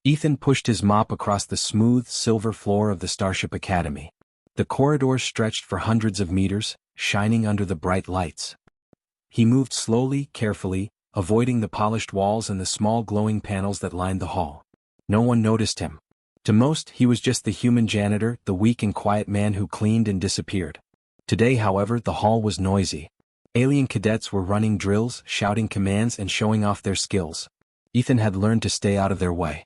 Ethan pushed his mop across the smooth, silver floor of the Starship Academy. The corridors stretched for hundreds of meters, shining under the bright lights. He moved slowly, carefully, avoiding the polished walls and the small glowing panels that lined the hall. No one noticed him. To most, he was just the human janitor, the weak and quiet man who cleaned and disappeared. Today, however, the hall was noisy. Alien cadets were running drills, shouting commands and showing off their skills. Ethan had learned to stay out of their way.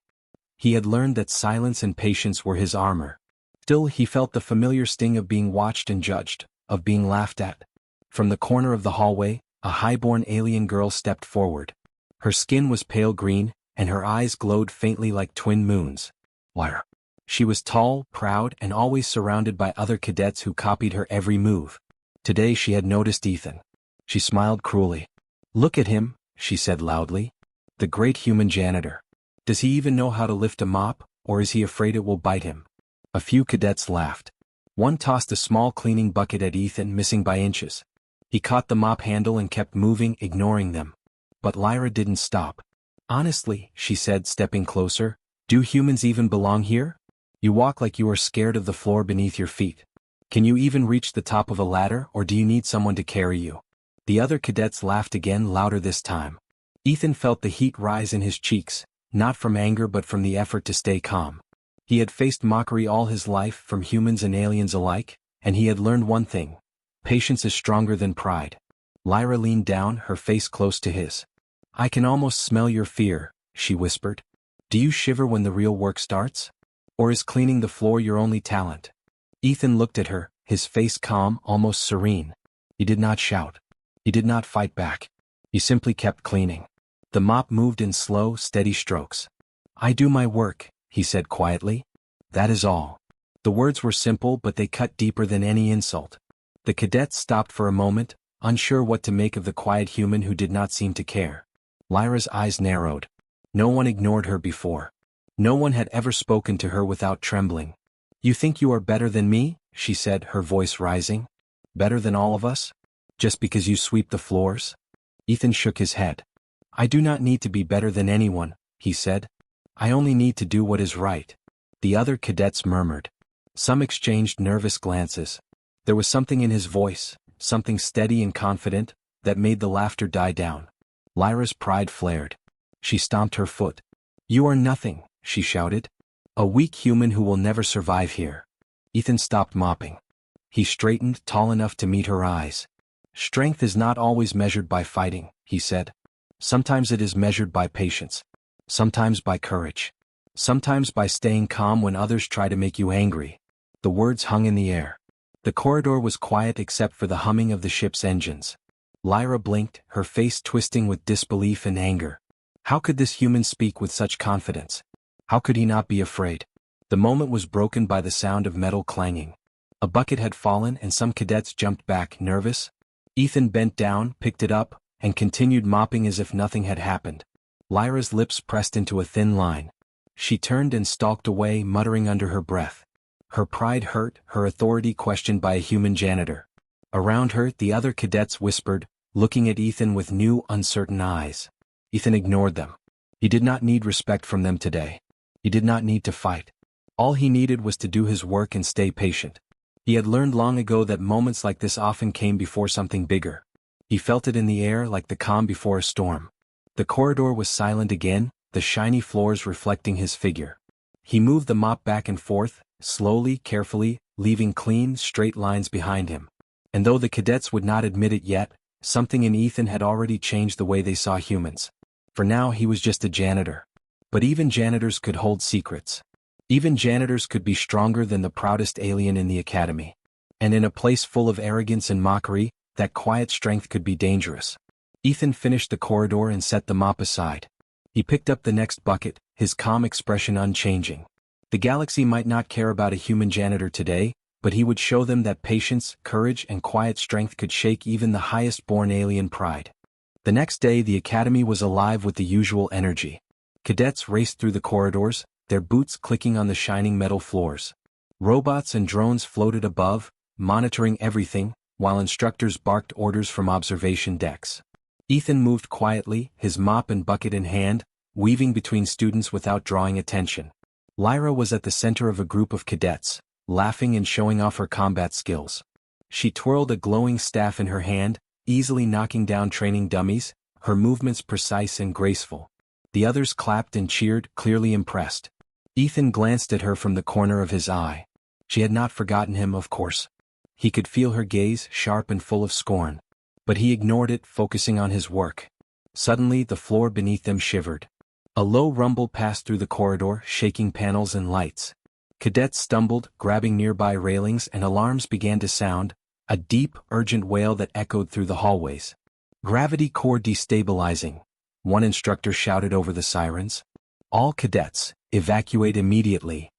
He had learned that silence and patience were his armor. Still, he felt the familiar sting of being watched and judged, of being laughed at. From the corner of the hallway, a highborn alien girl stepped forward. Her skin was pale green, and her eyes glowed faintly like twin moons. Lyra. She was tall, proud, and always surrounded by other cadets who copied her every move. Today she had noticed Ethan. She smiled cruelly. "Look at him," she said loudly. "The great human janitor. Does he even know how to lift a mop, or is he afraid it will bite him?" A few cadets laughed. One tossed a small cleaning bucket at Ethan, missing by inches. He caught the mop handle and kept moving, ignoring them. But Lyra didn't stop. "Honestly," she said, stepping closer, "do humans even belong here? You walk like you are scared of the floor beneath your feet. Can you even reach the top of a ladder, or do you need someone to carry you?" The other cadets laughed again, louder this time. Ethan felt the heat rise in his cheeks, not from anger but from the effort to stay calm. He had faced mockery all his life, from humans and aliens alike, and he had learned one thing: patience is stronger than pride. Lyra leaned down, her face close to his. "I can almost smell your fear," she whispered. "Do you shiver when the real work starts? Or is cleaning the floor your only talent?" Ethan looked at her, his face calm, almost serene. He did not shout. He did not fight back. He simply kept cleaning. The mop moved in slow, steady strokes. "I do my work," he said quietly. "That is all." The words were simple, but they cut deeper than any insult. The cadets stopped for a moment, unsure what to make of the quiet human who did not seem to care. Lyra's eyes narrowed. No one ignored her before. No one had ever spoken to her without trembling. "You think you are better than me?" she said, her voice rising. "Better than all of us? Just because you sweep the floors?" Ethan shook his head. "I do not need to be better than anyone," he said. "I only need to do what is right." The other cadets murmured. Some exchanged nervous glances. There was something in his voice, something steady and confident, that made the laughter die down. Lyra's pride flared. She stomped her foot. "You are nothing," she shouted. "A weak human who will never survive here." Ethan stopped mopping. He straightened, tall enough to meet her eyes. "Strength is not always measured by fighting," he said. "Sometimes it is measured by patience. Sometimes by courage. Sometimes by staying calm when others try to make you angry." The words hung in the air. The corridor was quiet except for the humming of the ship's engines. Lyra blinked, her face twisting with disbelief and anger. How could this human speak with such confidence? How could he not be afraid? The moment was broken by the sound of metal clanging. A bucket had fallen and some cadets jumped back, nervous. Ethan bent down, picked it up, and continued mopping as if nothing had happened. Lyra's lips pressed into a thin line. She turned and stalked away, muttering under her breath. Her pride hurt, her authority questioned by a human janitor. Around her, the other cadets whispered, looking at Ethan with new, uncertain eyes. Ethan ignored them. He did not need respect from them today. He did not need to fight. All he needed was to do his work and stay patient. He had learned long ago that moments like this often came before something bigger. He felt it in the air like the calm before a storm. The corridor was silent again, the shiny floors reflecting his figure. He moved the mop back and forth, slowly, carefully, leaving clean, straight lines behind him. And though the cadets would not admit it yet, something in Ethan had already changed the way they saw humans. For now he was just a janitor. But even janitors could hold secrets. Even janitors could be stronger than the proudest alien in the academy. And in a place full of arrogance and mockery, that quiet strength could be dangerous. Ethan finished the corridor and set the mop aside. He picked up the next bucket, his calm expression unchanging. The galaxy might not care about a human janitor today, but he would show them that patience, courage, and quiet strength could shake even the highest-born alien pride. The next day the academy was alive with the usual energy. Cadets raced through the corridors, their boots clicking on the shining metal floors. Robots and drones floated above, monitoring everything, while instructors barked orders from observation decks. Ethan moved quietly, his mop and bucket in hand, weaving between students without drawing attention. Lyra was at the center of a group of cadets, laughing and showing off her combat skills. She twirled a glowing staff in her hand, easily knocking down training dummies, her movements precise and graceful. The others clapped and cheered, clearly impressed. Ethan glanced at her from the corner of his eye. She had not forgotten him, of course. He could feel her gaze, sharp and full of scorn. But he ignored it, focusing on his work. Suddenly, the floor beneath them shivered. A low rumble passed through the corridor, shaking panels and lights. Cadets stumbled, grabbing nearby railings, and alarms began to sound, a deep, urgent wail that echoed through the hallways. "Gravity core destabilizing," one instructor shouted over the sirens. "All cadets, evacuate immediately."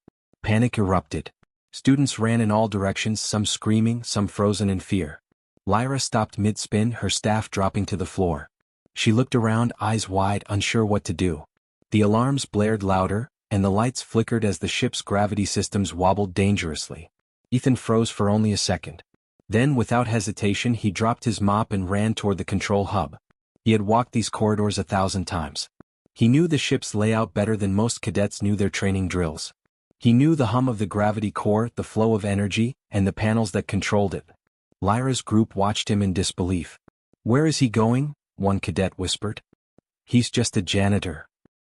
Panic erupted. Students ran in all directions, some screaming, some frozen in fear. Lyra stopped mid-spin, her staff dropping to the floor. She looked around, eyes wide, unsure what to do. The alarms blared louder, and the lights flickered as the ship's gravity systems wobbled dangerously. Ethan froze for only a second. Then, without hesitation, he dropped his mop and ran toward the control hub. He had walked these corridors 1,000 times. He knew the ship's layout better than most cadets knew their training drills. He knew the hum of the gravity core, the flow of energy, and the panels that controlled it. Lyra's group watched him in disbelief. "Where is he going?" one cadet whispered. "He's just a janitor."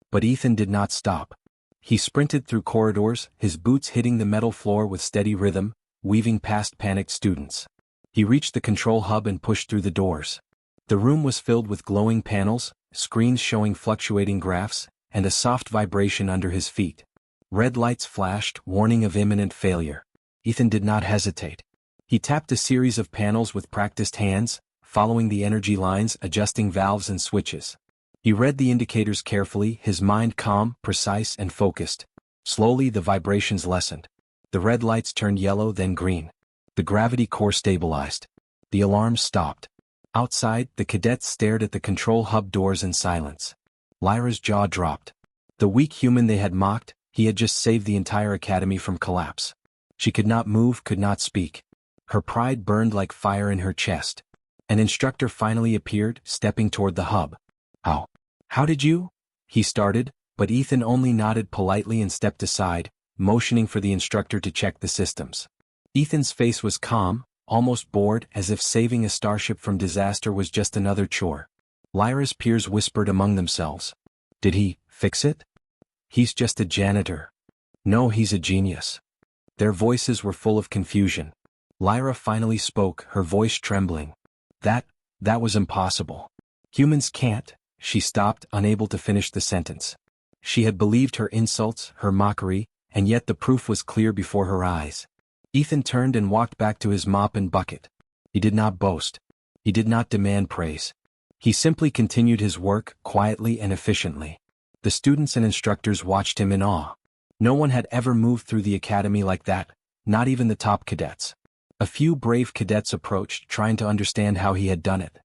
But Ethan did not stop. He sprinted through corridors, his boots hitting the metal floor with steady rhythm, weaving past panicked students. He reached the control hub and pushed through the doors. The room was filled with glowing panels, screens showing fluctuating graphs, and a soft vibration under his feet. Red lights flashed, warning of imminent failure. Ethan did not hesitate. He tapped a series of panels with practiced hands, following the energy lines, adjusting valves and switches. He read the indicators carefully, his mind calm, precise, and focused. Slowly the vibrations lessened. The red lights turned yellow, then green. The gravity core stabilized. The alarms stopped. Outside, the cadets stared at the control hub doors in silence. Lyra's jaw dropped. The weak human they had mocked, he had just saved the entire academy from collapse. She could not move, could not speak. Her pride burned like fire in her chest. An instructor finally appeared, stepping toward the hub. How did you?" he started, but Ethan only nodded politely and stepped aside, motioning for the instructor to check the systems. Ethan's face was calm, almost bored, as if saving a starship from disaster was just another chore. Lyra's peers whispered among themselves. "Did he fix it? He's just a janitor." "No, he's a genius." Their voices were full of confusion. Lyra finally spoke, her voice trembling. That was impossible. Humans can't." She stopped, unable to finish the sentence. She had believed her insults, her mockery, and yet the proof was clear before her eyes. Ethan turned and walked back to his mop and bucket. He did not boast. He did not demand praise. He simply continued his work, quietly and efficiently. The students and instructors watched him in awe. No one had ever moved through the academy like that, not even the top cadets. A few brave cadets approached, trying to understand how he had done it.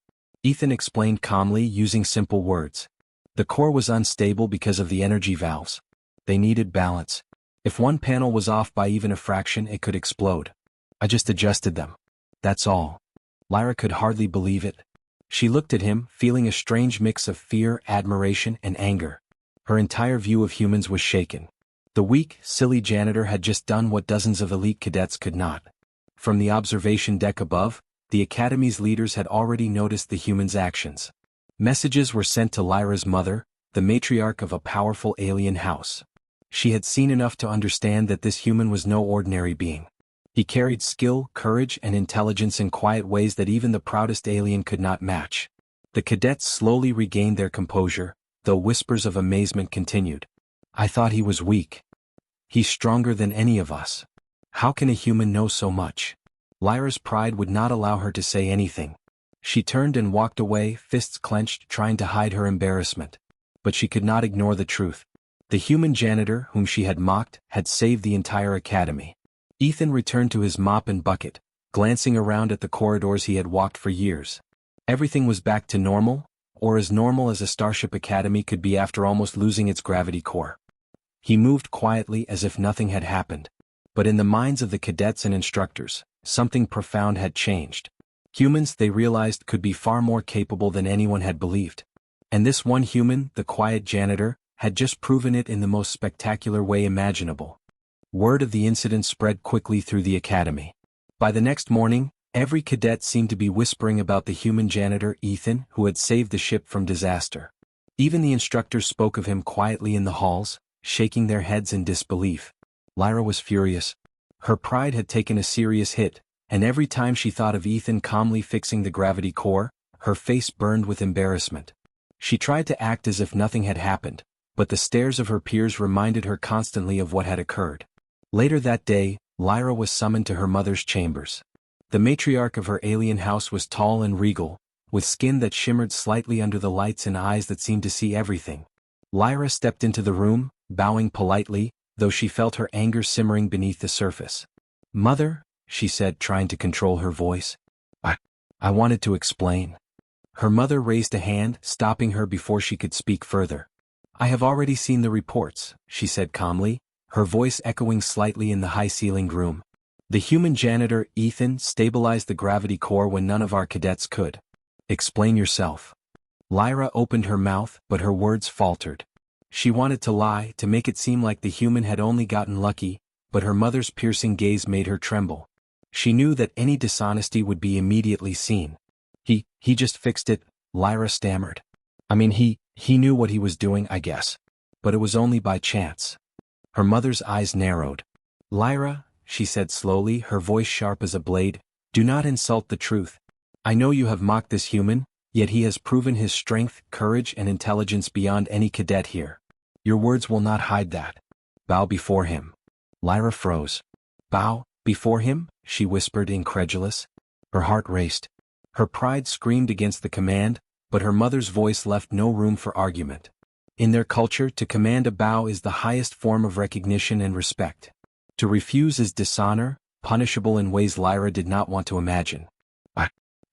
Ethan explained calmly, using simple words. The core was unstable because of the energy valves. They needed balance. If one panel was off by even a fraction, it could explode. I just adjusted them. That's all. Lyra could hardly believe it. She looked at him, feeling a strange mix of fear, admiration, and anger. Her entire view of humans was shaken. The weak, silly janitor had just done what dozens of elite cadets could not. From the observation deck above, the Academy's leaders had already noticed the humans' actions. Messages were sent to Lyra's mother, the matriarch of a powerful alien house. She had seen enough to understand that this human was no ordinary being. He carried skill, courage, and intelligence in quiet ways that even the proudest alien could not match. The cadets slowly regained their composure, though whispers of amazement continued. "I thought he was weak. He's stronger than any of us. How can a human know so much?" Lyra's pride would not allow her to say anything. She turned and walked away, fists clenched, trying to hide her embarrassment. But she could not ignore the truth. The human janitor, whom she had mocked, had saved the entire academy. Ethan returned to his mop and bucket, glancing around at the corridors he had walked for years. Everything was back to normal, or as normal as a Starship Academy could be after almost losing its gravity core. He moved quietly as if nothing had happened. But in the minds of the cadets and instructors, something profound had changed. Humans, they realized, could be far more capable than anyone had believed. And this one human, the quiet janitor, had just proven it in the most spectacular way imaginable. Word of the incident spread quickly through the academy. By the next morning, every cadet seemed to be whispering about the human janitor Ethan who had saved the ship from disaster. Even the instructors spoke of him quietly in the halls, shaking their heads in disbelief. Lyra was furious. Her pride had taken a serious hit, and every time she thought of Ethan calmly fixing the gravity core, her face burned with embarrassment. She tried to act as if nothing had happened, but the stares of her peers reminded her constantly of what had occurred. Later that day, Lyra was summoned to her mother's chambers. The matriarch of her alien house was tall and regal, with skin that shimmered slightly under the lights and eyes that seemed to see everything. Lyra stepped into the room, bowing politely, though she felt her anger simmering beneath the surface. "Mother," she said, trying to control her voice. I wanted to explain." Her mother raised a hand, stopping her before she could speak further. "I have already seen the reports," she said calmly, her voice echoing slightly in the high-ceilinged room. "The human janitor, Ethan, stabilized the gravity core when none of our cadets could." "Explain yourself." Lyra opened her mouth, but her words faltered. She wanted to lie, to make it seem like the human had only gotten lucky, but her mother's piercing gaze made her tremble. She knew that any dishonesty would be immediately seen. He just fixed it," Lyra stammered. "I mean, he knew what he was doing, I guess. But it was only by chance." Her mother's eyes narrowed. "Lyra," she said slowly, her voice sharp as a blade, "do not insult the truth. I know you have mocked this human, yet he has proven his strength, courage and intelligence beyond any cadet here. Your words will not hide that. Bow before him." Lyra froze. "Bow before him?" she whispered, incredulous. Her heart raced. Her pride screamed against the command, but her mother's voice left no room for argument. In their culture, to command a bow is the highest form of recognition and respect. To refuse is dishonor, punishable in ways Lyra did not want to imagine.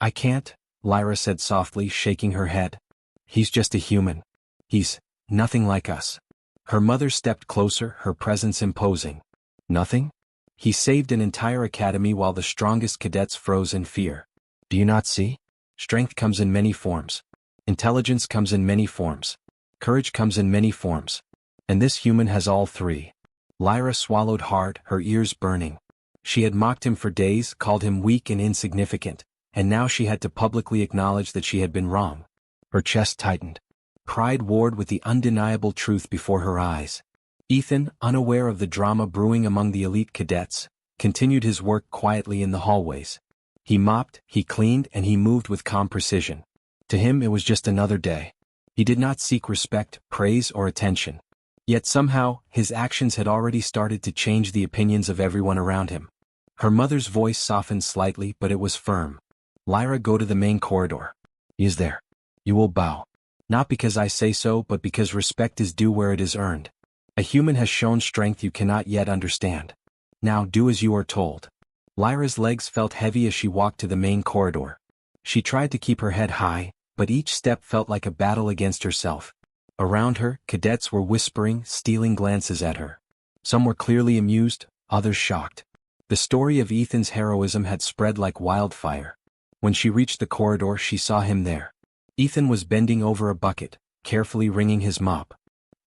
I can't," Lyra said softly, shaking her head. "He's just a human. He's nothing like us." Her mother stepped closer, her presence imposing. "Nothing? He saved an entire academy while the strongest cadets froze in fear. Do you not see? Strength comes in many forms. Intelligence comes in many forms. Courage comes in many forms. And this human has all three." Lyra swallowed hard, her ears burning. She had mocked him for days, called him weak and insignificant, and now she had to publicly acknowledge that she had been wrong. Her chest tightened. Pride warred with the undeniable truth before her eyes. Ethan, unaware of the drama brewing among the elite cadets, continued his work quietly in the hallways. He mopped, he cleaned, and he moved with calm precision. To him it was just another day. He did not seek respect, praise, or attention. Yet somehow, his actions had already started to change the opinions of everyone around him. Her mother's voice softened slightly, but it was firm. "Lyra, go to the main corridor. He is there. You will bow. Not because I say so, but because respect is due where it is earned. A human has shown strength you cannot yet understand. Now do as you are told." Lyra's legs felt heavy as she walked to the main corridor. She tried to keep her head high, but each step felt like a battle against herself. Around her, cadets were whispering, stealing glances at her. Some were clearly amused, others shocked. The story of Ethan's heroism had spread like wildfire. When she reached the corridor, she saw him there. Ethan was bending over a bucket, carefully wringing his mop.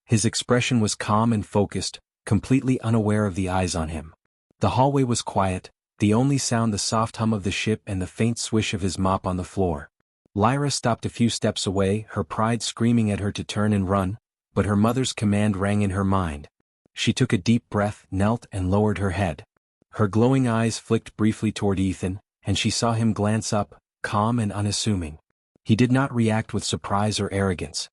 His expression was calm and focused, completely unaware of the eyes on him. The hallway was quiet, the only sound the soft hum of the ship and the faint swish of his mop on the floor. Lyra stopped a few steps away, her pride screaming at her to turn and run, but her mother's command rang in her mind. She took a deep breath, knelt, and lowered her head. Her glowing eyes flicked briefly toward Ethan, and she saw him glance up, calm and unassuming. He did not react with surprise or arrogance.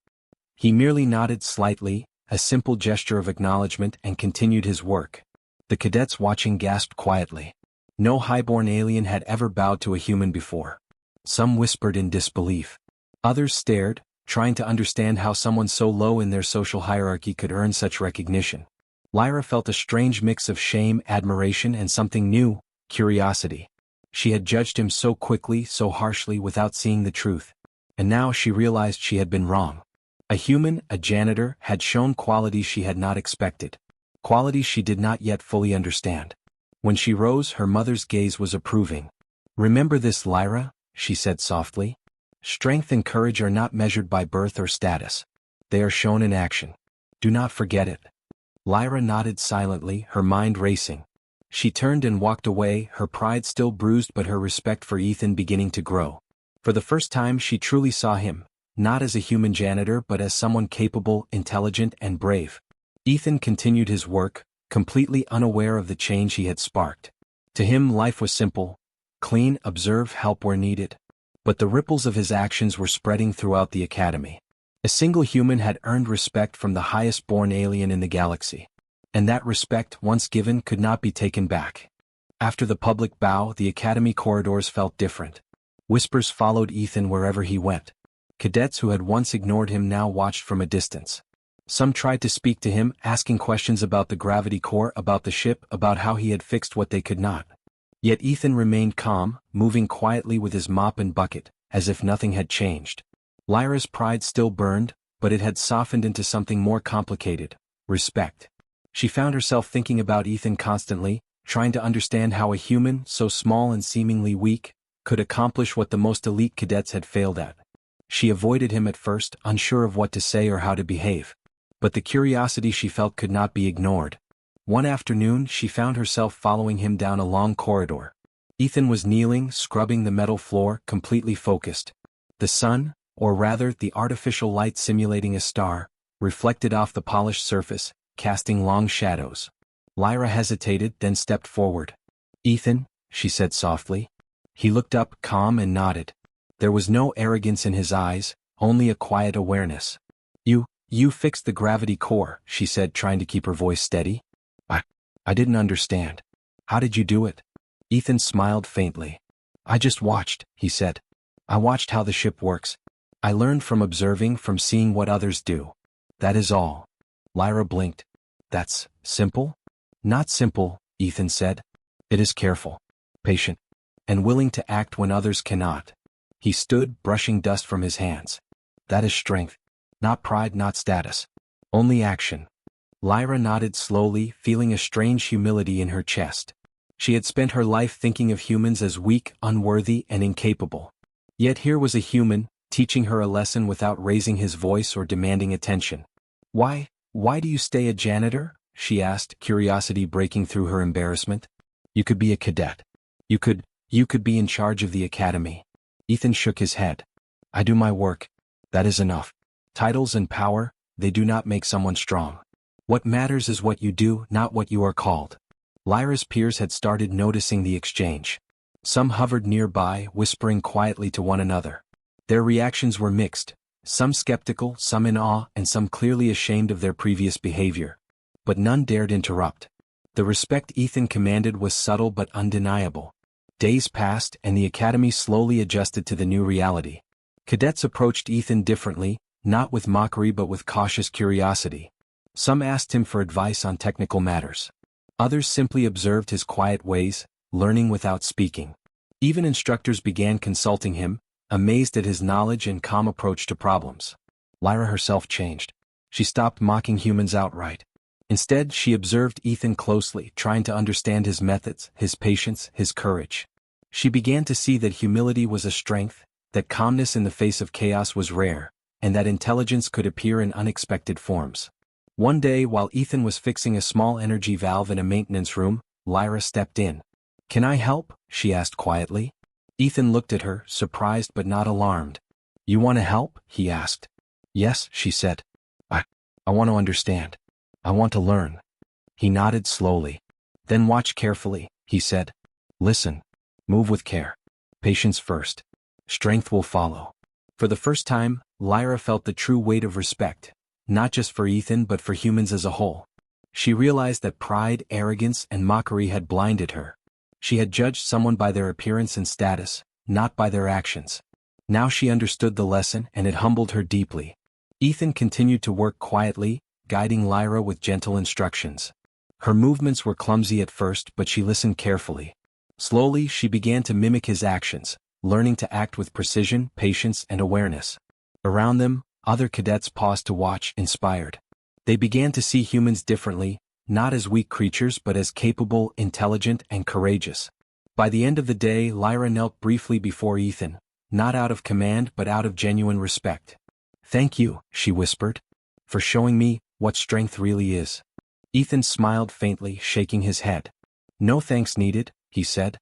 He merely nodded slightly, a simple gesture of acknowledgement, and continued his work. The cadets watching gasped quietly. No highborn alien had ever bowed to a human before. Some whispered in disbelief. Others stared, trying to understand how someone so low in their social hierarchy could earn such recognition. Lyra felt a strange mix of shame, admiration, and something new, curiosity. She had judged him so quickly, so harshly, without seeing the truth. And now she realized she had been wrong. A human, a janitor, had shown qualities she had not expected. Qualities she did not yet fully understand. When she rose, her mother's gaze was approving. "Remember this, Lyra," she said softly. "Strength and courage are not measured by birth or status. They are shown in action. Do not forget it. Lyra nodded silently, her mind racing. She turned and walked away, her pride still bruised but her respect for Ethan beginning to grow. For the first time she truly saw him, not as a human janitor but as someone capable, intelligent, and brave. Ethan continued his work, completely unaware of the change he had sparked. To him life was simple: clean, observe, help where needed. But the ripples of his actions were spreading throughout the academy. A single human had earned respect from the highest-born alien in the galaxy. And that respect, once given, could not be taken back. After the public bow, the academy corridors felt different. Whispers followed Ethan wherever he went. Cadets who had once ignored him now watched from a distance. Some tried to speak to him, asking questions about the gravity core, about the ship, about how he had fixed what they could not. Yet Ethan remained calm, moving quietly with his mop and bucket, as if nothing had changed. Lyra's pride still burned, but it had softened into something more complicated: respect. She found herself thinking about Ethan constantly, trying to understand how a human, so small and seemingly weak, could accomplish what the most elite cadets had failed at. She avoided him at first, unsure of what to say or how to behave. But the curiosity she felt could not be ignored. One afternoon she found herself following him down a long corridor. Ethan was kneeling, scrubbing the metal floor, completely focused. The sun, or rather the artificial light simulating a star, reflected off the polished surface, casting long shadows. Lyra hesitated, then stepped forward. "Ethan," she said softly. He looked up, calm, and nodded. There was no arrogance in his eyes, only a quiet awareness. You fixed the gravity core," she said, trying to keep her voice steady. I didn't understand. How did you do it?" Ethan smiled faintly. "I just watched," he said. "I watched how the ship works. I learned from observing, from seeing what others do. That is all." Lyra blinked. "That's simple?" "Not simple," Ethan said. "It is careful, patient, and willing to act when others cannot." He stood, brushing dust from his hands. "That is strength. Not pride, not status. Only action." Lyra nodded slowly, feeling a strange humility in her chest. She had spent her life thinking of humans as weak, unworthy, and incapable. Yet here was a human, teaching her a lesson without raising his voice or demanding attention. Why do you stay a janitor?" she asked, curiosity breaking through her embarrassment. "You could be a cadet. You could be in charge of the academy." Ethan shook his head. "I do my work. That is enough. Titles and power, they do not make someone strong. What matters is what you do, not what you are called." Lyra's peers had started noticing the exchange. Some hovered nearby, whispering quietly to one another. Their reactions were mixed, some skeptical, some in awe, and some clearly ashamed of their previous behavior. But none dared interrupt. The respect Ethan commanded was subtle but undeniable. Days passed, and the academy slowly adjusted to the new reality. Cadets approached Ethan differently, not with mockery but with cautious curiosity. Some asked him for advice on technical matters. Others simply observed his quiet ways, learning without speaking. Even instructors began consulting him, amazed at his knowledge and calm approach to problems. Lyra herself changed. She stopped mocking humans outright. Instead, she observed Ethan closely, trying to understand his methods, his patience, his courage. She began to see that humility was a strength, that calmness in the face of chaos was rare, and that intelligence could appear in unexpected forms. One day, while Ethan was fixing a small energy valve in a maintenance room, Lyra stepped in. "Can I help?" she asked quietly. Ethan looked at her, surprised but not alarmed. "You want to help?" he asked. "Yes," she said. I want to understand. I want to learn." He nodded slowly. "Then watch carefully," he said. "Listen. Move with care. Patience first. Strength will follow." For the first time, Lyra felt the true weight of respect, not just for Ethan but for humans as a whole. She realized that pride, arrogance, and mockery had blinded her. She had judged someone by their appearance and status, not by their actions. Now she understood the lesson, and it humbled her deeply. Ethan continued to work quietly, guiding Lyra with gentle instructions. Her movements were clumsy at first, but she listened carefully. Slowly, she began to mimic his actions, learning to act with precision, patience, and awareness. Around them, other cadets paused to watch, inspired. They began to see humans differently, not as weak creatures but as capable, intelligent, and courageous. By the end of the day, Lyra knelt briefly before Ethan, not out of command but out of genuine respect. "Thank you," she whispered, "for showing me what strength really is. Ethan smiled faintly, shaking his head. No thanks needed, he said.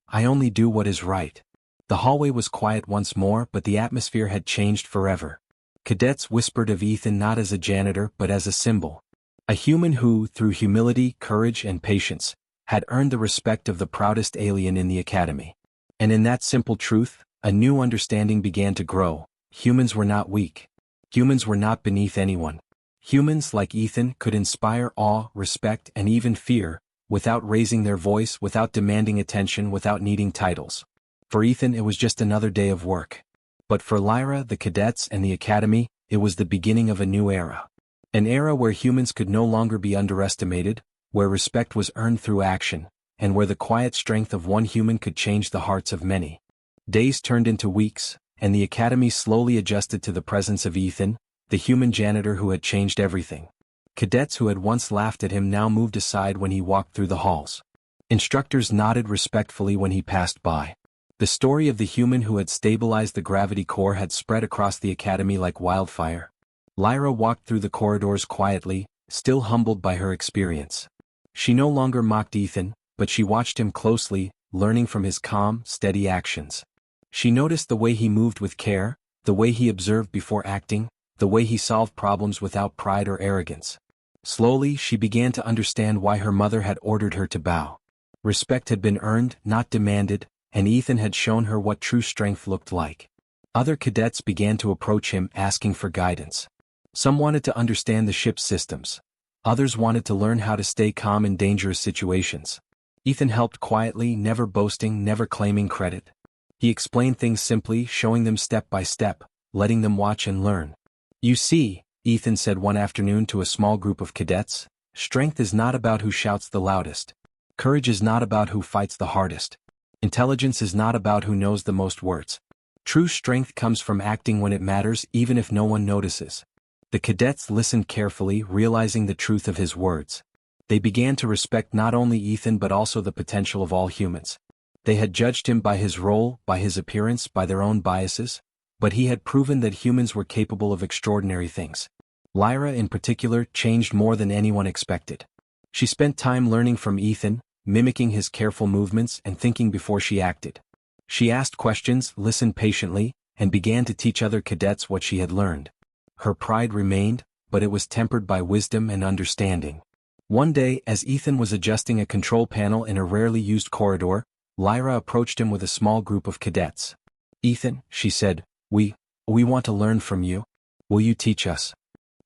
I only do what is right. The hallway was quiet once more, but the atmosphere had changed forever. Cadets whispered of Ethan not as a janitor but as a symbol. A human who, through humility, courage, and patience, had earned the respect of the proudest alien in the academy. And in that simple truth, a new understanding began to grow. Humans were not weak. Humans were not beneath anyone. Humans, like Ethan, could inspire awe, respect, and even fear, without raising their voice, without demanding attention, without needing titles. For Ethan, it was just another day of work. But for Lyra, the cadets, and the academy, it was the beginning of a new era. An era where humans could no longer be underestimated, where respect was earned through action, and where the quiet strength of one human could change the hearts of many. Days turned into weeks, and the academy slowly adjusted to the presence of Ethan, the human janitor who had changed everything. Cadets who had once laughed at him now moved aside when he walked through the halls. Instructors nodded respectfully when he passed by. The story of the human who had stabilized the gravity core had spread across the academy like wildfire. Lyra walked through the corridors quietly, still humbled by her experience. She no longer mocked Ethan, but she watched him closely, learning from his calm, steady actions. She noticed the way he moved with care, the way he observed before acting, the way he solved problems without pride or arrogance. Slowly, she began to understand why her mother had ordered her to bow. Respect had been earned, not demanded, and Ethan had shown her what true strength looked like. Other cadets began to approach him, asking for guidance. Some wanted to understand the ship's systems. Others wanted to learn how to stay calm in dangerous situations. Ethan helped quietly, never boasting, never claiming credit. He explained things simply, showing them step by step, letting them watch and learn. You see, Ethan said one afternoon to a small group of cadets, strength is not about who shouts the loudest. Courage is not about who fights the hardest. Intelligence is not about who knows the most words. True strength comes from acting when it matters, even if no one notices. The cadets listened carefully, realizing the truth of his words. They began to respect not only Ethan but also the potential of all humans. They had judged him by his role, by his appearance, by their own biases, but he had proven that humans were capable of extraordinary things. Lyra, in particular, changed more than anyone expected. She spent time learning from Ethan, mimicking his careful movements and thinking before she acted. She asked questions, listened patiently, and began to teach other cadets what she had learned. Her pride remained, but it was tempered by wisdom and understanding. One day, as Ethan was adjusting a control panel in a rarely used corridor, Lyra approached him with a small group of cadets. Ethan, she said, we want to learn from you. Will you teach us?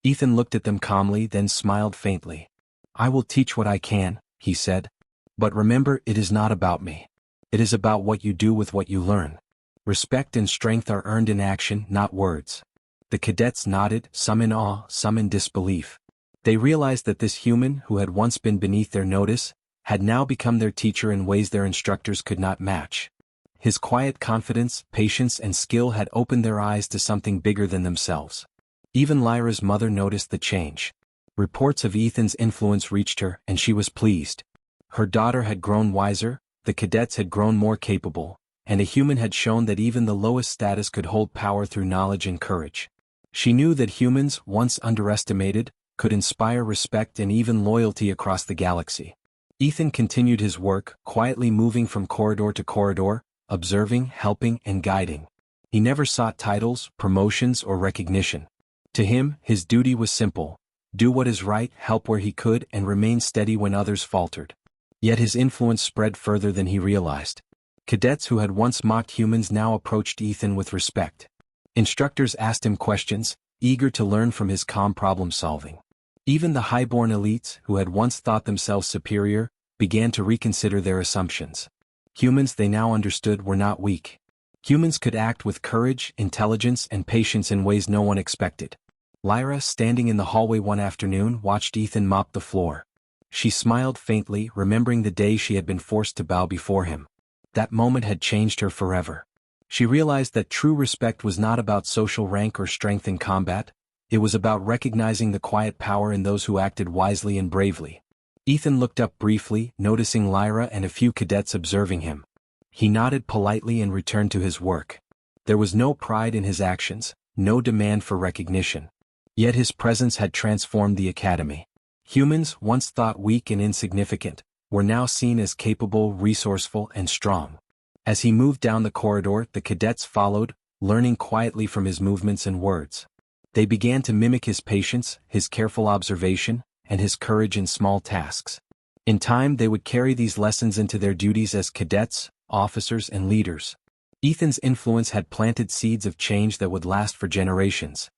Ethan looked at them calmly, then smiled faintly. I will teach what I can, he said. But remember, it is not about me. It is about what you do with what you learn. Respect and strength are earned in action, not words. The cadets nodded, some in awe, some in disbelief. They realized that this human, who had once been beneath their notice, had now become their teacher in ways their instructors could not match. His quiet confidence, patience, and skill had opened their eyes to something bigger than themselves. Even Lyra's mother noticed the change. Reports of Ethan's influence reached her, and she was pleased. Her daughter had grown wiser, the cadets had grown more capable, and a human had shown that even the lowest status could hold power through knowledge and courage. She knew that humans, once underestimated, could inspire respect and even loyalty across the galaxy. Ethan continued his work, quietly moving from corridor to corridor, observing, helping, and guiding. He never sought titles, promotions, or recognition. To him, his duty was simple: do what is right, help where he could, and remain steady when others faltered. Yet his influence spread further than he realized. Cadets who had once mocked humans now approached Ethan with respect. Instructors asked him questions, eager to learn from his calm problem-solving. Even the highborn elites, who had once thought themselves superior, began to reconsider their assumptions. Humans, they now understood, were not weak. Humans could act with courage, intelligence, and patience in ways no one expected. Lyra, standing in the hallway one afternoon, watched Ethan mop the floor. She smiled faintly, remembering the day she had been forced to bow before him. That moment had changed her forever. She realized that true respect was not about social rank or strength in combat. It was about recognizing the quiet power in those who acted wisely and bravely. Ethan looked up briefly, noticing Lyra and a few cadets observing him. He nodded politely and returned to his work. There was no pride in his actions, no demand for recognition. Yet his presence had transformed the academy. Humans, once thought weak and insignificant, were now seen as capable, resourceful, and strong. As he moved down the corridor, the cadets followed, learning quietly from his movements and words. They began to mimic his patience, his careful observation, and his courage in small tasks. In time they would carry these lessons into their duties as cadets, officers, and leaders. Ethan's influence had planted seeds of change that would last for generations.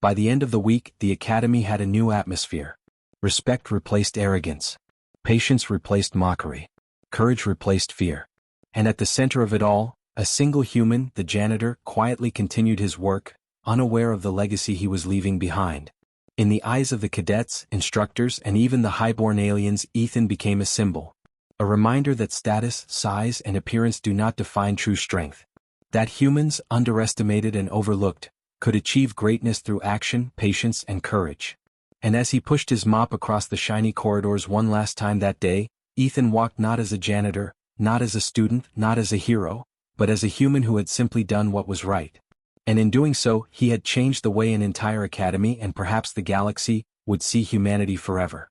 By the end of the week, the academy had a new atmosphere. Respect replaced arrogance. Patience replaced mockery. Courage replaced fear. And at the center of it all, a single human, the janitor, quietly continued his work, unaware of the legacy he was leaving behind. In the eyes of the cadets, instructors, and even the highborn aliens, Ethan became a symbol. A reminder that status, size, and appearance do not define true strength. That humans, underestimated and overlooked, could achieve greatness through action, patience, and courage. And as he pushed his mop across the shiny corridors one last time that day, Ethan walked not as a janitor, not as a student, not as a hero, but as a human who had simply done what was right. And in doing so, he had changed the way an entire academy and perhaps the galaxy would see humanity forever.